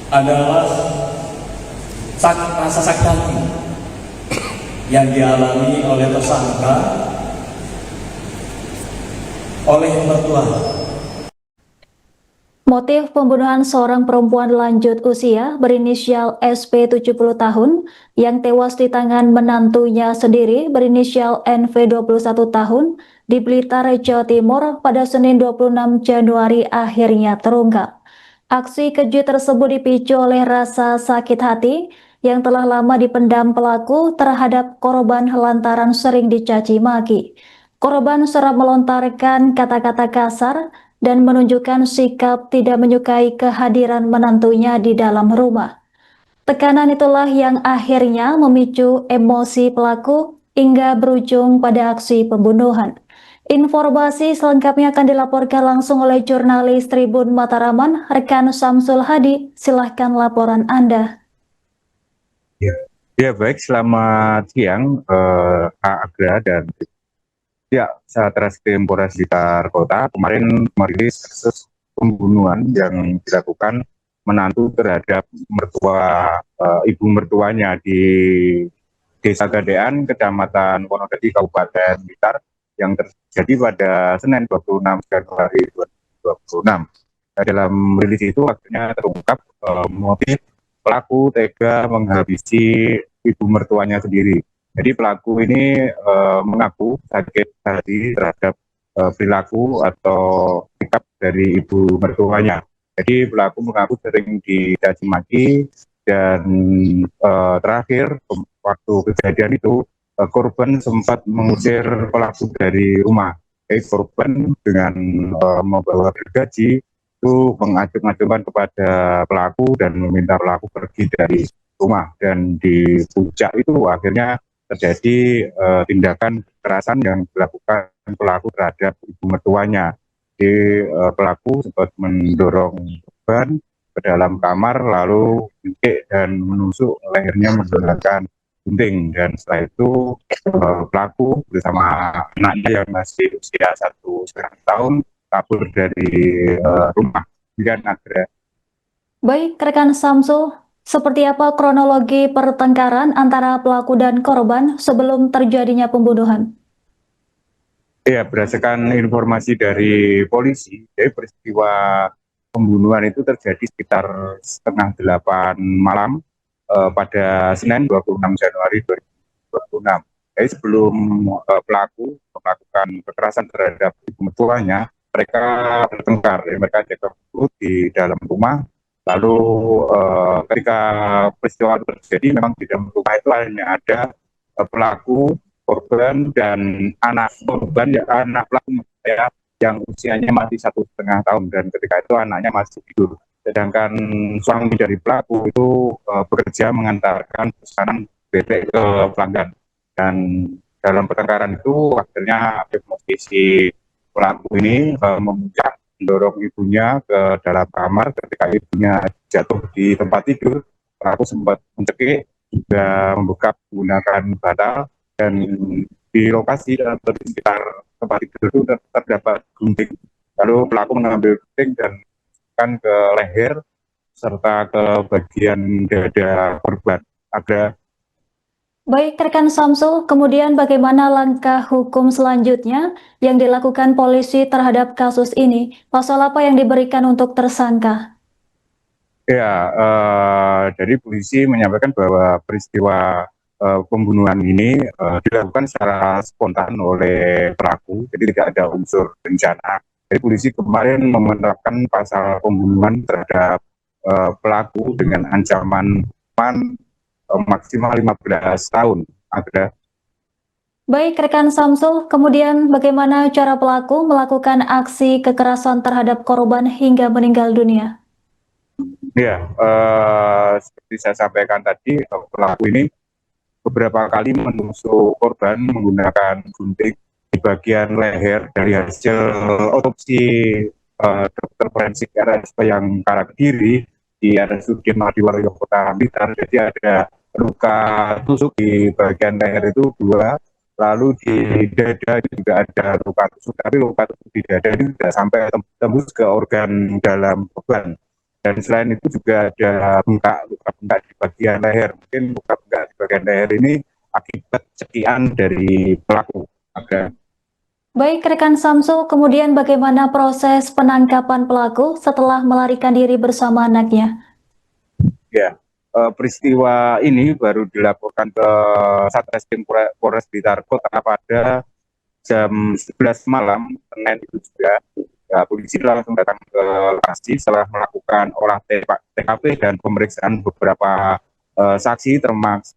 adalah rasa sakit hati yang dialami oleh tersangka oleh mertua. Motif pembunuhan seorang perempuan lanjut usia berinisial SP 70 tahun yang tewas di tangan menantunya sendiri berinisial NV 21 tahun di Blitar, Jawa Timur pada Senin 26 Januari akhirnya terungkap. Aksi keji tersebut dipicu oleh rasa sakit hati yang telah lama dipendam pelaku terhadap korban lantaran sering dicaci maki. Korban kerap melontarkan kata-kata kasar dan menunjukkan sikap tidak menyukai kehadiran menantunya di dalam rumah. Tekanan itulah yang akhirnya memicu emosi pelaku hingga berujung pada aksi pembunuhan. Informasi selengkapnya akan dilaporkan langsung oleh jurnalis Tribun Mataraman, rekan Samsul Hadi. Silahkan laporan Anda. Ya baik, selamat siang Kak Agra dan ya, Satreskrim Polres Blitar Kota kemarin merilis kasus pembunuhan yang dilakukan menantu terhadap ibu mertuanya di Desa Gadean, Kecamatan Wonodadi, Kabupaten Blitar yang terjadi pada Senin 26 Januari 2026. Dalam rilis itu akhirnya terungkap motif pelaku tega menghabisi ibu mertuanya sendiri. Jadi pelaku ini mengaku sakit hati terhadap perilaku atau sikap dari ibu mertuanya. Jadi pelaku mengaku sering dicaci maki dan terakhir waktu kejadian itu korban sempat mengusir pelaku dari rumah. Jadi korban dengan membawa gergaji itu mengacung-acungkan kepada pelaku dan meminta pelaku pergi dari rumah, dan di puncak itu akhirnya terjadi tindakan kekerasan yang dilakukan pelaku terhadap ibu mertuanya. Di pelaku sempat mendorong korban ke dalam kamar lalu mencekik dan menusuk lehernya menggunakan gunting, dan setelah itu pelaku bersama anaknya yang masih usia 1,5 tahun kabur dari rumah. Dan akhirnya Baik, rekan Samsul, seperti apa kronologi pertengkaran antara pelaku dan korban sebelum terjadinya pembunuhan? ya, berdasarkan informasi dari polisi, jadi peristiwa pembunuhan itu terjadi sekitar setengah 8 malam pada Senin 26 Januari 2026. Jadi sebelum pelaku melakukan kekerasan terhadap ibu mertuanya, mereka bertengkar, mereka cekcok di dalam rumah. Lalu ketika peristiwa terjadi, memang di dalam rumah itu hanya ada pelaku, korban, dan anak korban, ya anak pelaku ya, yang usianya masih 1,5 tahun, dan ketika itu anaknya masih tidur. Sedangkan suami dari pelaku itu bekerja mengantarkan pesanan bebek ke pelanggan, dan dalam pertengkaran itu akhirnya posisi pelaku ini memuncak mendorong ibunya ke dalam kamar. Ketika ibunya jatuh di tempat tidur, pelaku sempat mencekik juga membekap menggunakan bantal, dan di lokasi dan di sekitar tempat tidur itu terdapat gunting. Lalu pelaku mengambil gunting dan kan ke leher serta ke bagian dada korban. Baik, rekan Samsul, kemudian bagaimana langkah hukum selanjutnya yang dilakukan polisi terhadap kasus ini? Pasal apa yang diberikan untuk tersangka? Ya, dari polisi menyampaikan bahwa peristiwa pembunuhan ini dilakukan secara spontan oleh pelaku, jadi tidak ada unsur rencana. Jadi polisi kemarin menerapkan pasal pembunuhan terhadap pelaku dengan ancaman maksimal 15 tahun. Baik, rekan Samsul, kemudian bagaimana cara pelaku melakukan aksi kekerasan terhadap korban hingga meninggal dunia? Ya, seperti saya sampaikan tadi, pelaku ini beberapa kali menusuk korban menggunakan gunting di bagian leher. Dari hasil otopsi dokter forensik RSP yang karak diri di RSUD Madiwaluyo Kota Blitar, jadi ada luka tusuk di bagian leher itu 2, lalu di dada juga ada luka tusuk, tapi luka tusuk di dada ini tidak sampai tembus ke organ dalam korban. Dan selain itu juga ada luka-luka di bagian leher. Mungkin luka-luka di bagian leher ini akibat cekian dari pelaku. Baik, rekan Samsul, kemudian bagaimana proses penangkapan pelaku setelah melarikan diri bersama anaknya? Ya, peristiwa ini baru dilaporkan ke Satreskrim Polres Blitar Kota pada jam 11 malam, Senin itu juga. Ya, polisi langsung datang ke lokasi setelah melakukan olah TKP dan pemeriksaan beberapa saksi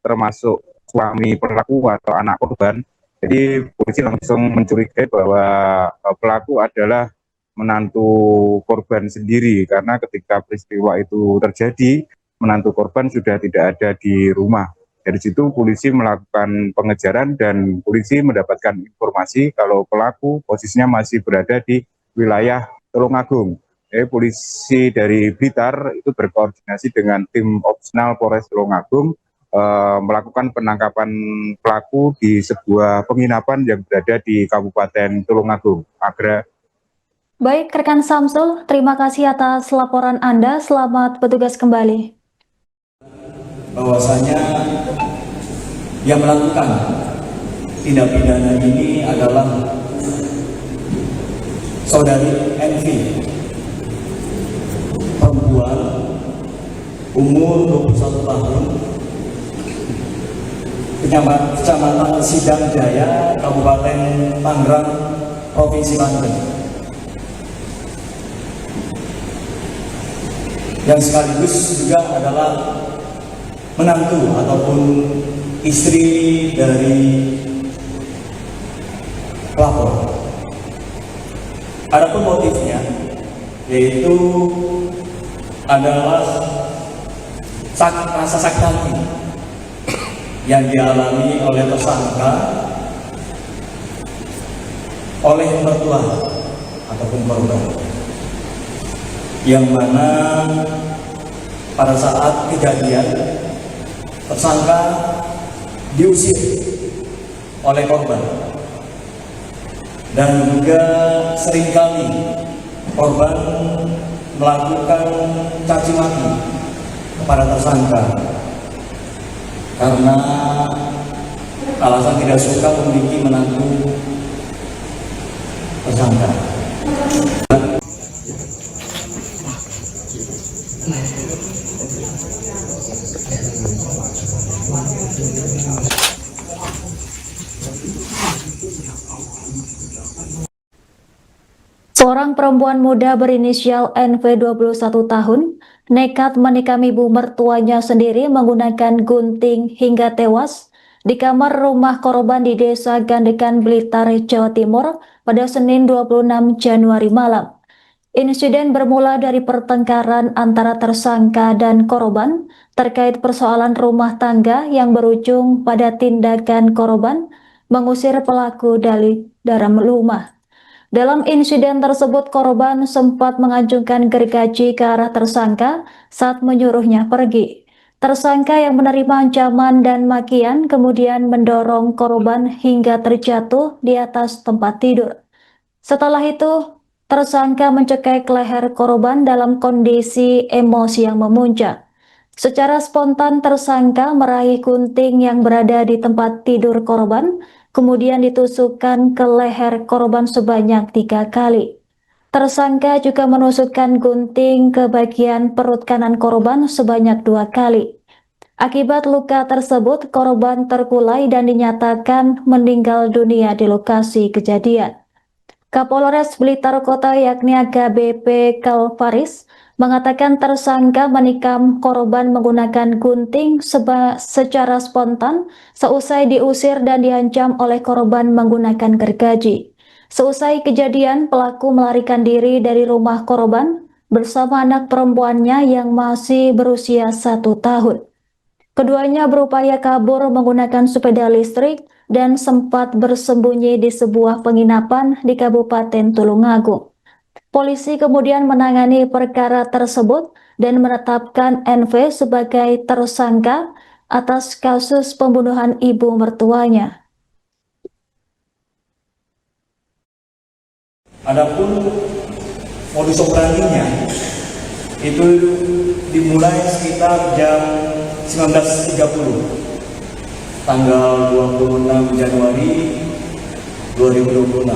termasuk suami pelaku atau anak korban. Jadi polisi langsung mencurigai bahwa pelaku adalah menantu korban sendiri, karena ketika peristiwa itu terjadi, menantu korban sudah tidak ada di rumah. Dari situ polisi melakukan pengejaran dan polisi mendapatkan informasi kalau pelaku posisinya masih berada di wilayah Tulungagung. Polisi dari Blitar itu berkoordinasi dengan tim opsional Polres Tulungagung melakukan penangkapan pelaku di sebuah penginapan yang berada di Kabupaten Tulungagung. Baik, rekan Samsul, terima kasih atas laporan Anda. Selamat bertugas kembali. Bahwasanya yang melakukan tindak pidana ini adalah saudari NV, perempuan umur 21 tahun, Kecamatan Sidang Jaya, Kabupaten Tangerang, Provinsi Banten, yang sekaligus juga adalah menantu ataupun istri dari pelapor. Adapun motifnya yaitu adalah rasa sakit hati yang dialami oleh tersangka oleh mertua ataupun korban, yang mana pada saat kejadian tersangka diusir oleh korban, dan juga seringkali korban melakukan caci maki kepada tersangka karena alasan tidak suka memiliki menantu tersangka. Seorang perempuan muda berinisial NV 21 tahun nekat menikam ibu mertuanya sendiri menggunakan gunting hingga tewas di kamar rumah korban di Desa Gandekan, Blitar, Jawa Timur pada Senin 26 Januari malam. Insiden bermula dari pertengkaran antara tersangka dan korban terkait persoalan rumah tangga yang berujung pada tindakan korban mengusir pelaku dari dalam rumah. Dalam insiden tersebut, korban sempat mengacungkan gergaji ke arah tersangka saat menyuruhnya pergi. Tersangka yang menerima ancaman dan makian kemudian mendorong korban hingga terjatuh di atas tempat tidur. Setelah itu, tersangka mencekik leher korban dalam kondisi emosi yang memuncak. Secara spontan tersangka meraih gunting yang berada di tempat tidur korban, kemudian ditusukkan ke leher korban sebanyak 3 kali. Tersangka juga menusukkan gunting ke bagian perut kanan korban sebanyak 2 kali. Akibat luka tersebut, korban terkulai dan dinyatakan meninggal dunia di lokasi kejadian. Kapolres Blitar Kota yakni AKBP Kalvaris mengatakan tersangka menikam korban menggunakan gunting secara spontan seusai diusir dan diancam oleh korban menggunakan gergaji. Seusai kejadian, pelaku melarikan diri dari rumah korban bersama anak perempuannya yang masih berusia 1 tahun. Keduanya berupaya kabur menggunakan sepeda listrik dan sempat bersembunyi di sebuah penginapan di Kabupaten Tulungagung. Polisi kemudian menangani perkara tersebut dan menetapkan NV sebagai tersangka atas kasus pembunuhan ibu mertuanya. Adapun modus operandinya Itu dimulai sekitar jam 19.30 tanggal 26 Januari 2026,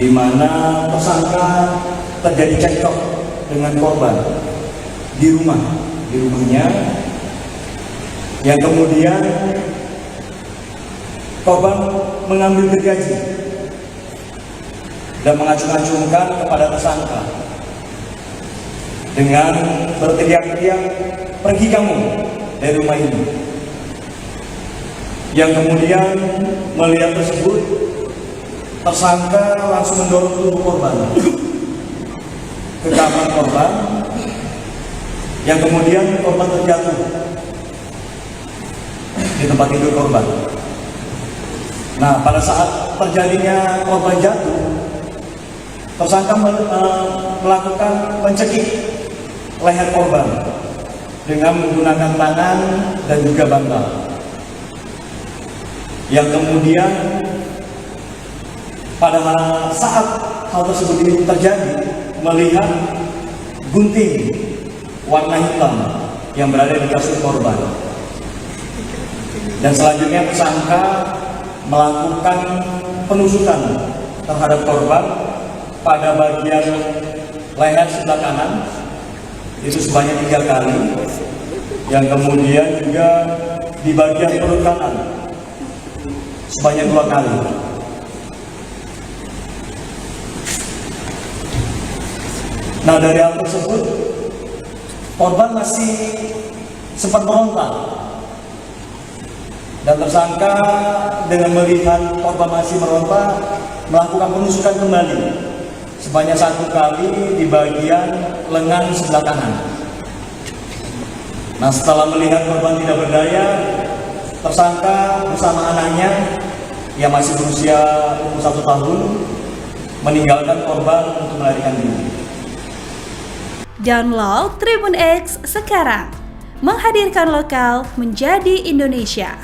di mana tersangka terjadi cekcok dengan korban di rumahnya, yang kemudian korban mengambil gergaji dan mengacung-acungkan kepada tersangka dengan berteriak-teriak, "Pergi kamu dari rumah ini." Yang kemudian melihat tersebut, tersangka langsung mendorong tubuh korban ke kamar korban, yang kemudian korban terjatuh di tempat tidur korban. Nah, pada saat terjadinya korban jatuh, tersangka melakukan mencekik leher korban dengan menggunakan tangan dan juga bantal, yang kemudian pada saat hal tersebut ini terjadi, melihat gunting warna hitam yang berada di kasur korban, dan selanjutnya tersangka melakukan penusukan terhadap korban pada bagian leher sebelah kanan itu sebanyak 3 kali, yang kemudian juga di bagian perut kanan sebanyak 2 kali. Nah, dari hal tersebut korban masih sempat meronta, dan tersangka dengan melihat korban masih meronta melakukan penusukan kembali sebanyak 1 kali di bagian lengan sebelah kanan. Nah, setelah melihat korban tidak berdaya, tersangka bersama anaknya yang masih berusia umur 1 tahun meninggalkan korban untuk melarikan diri. Download Tribun X sekarang, menghadirkan lokal menjadi Indonesia.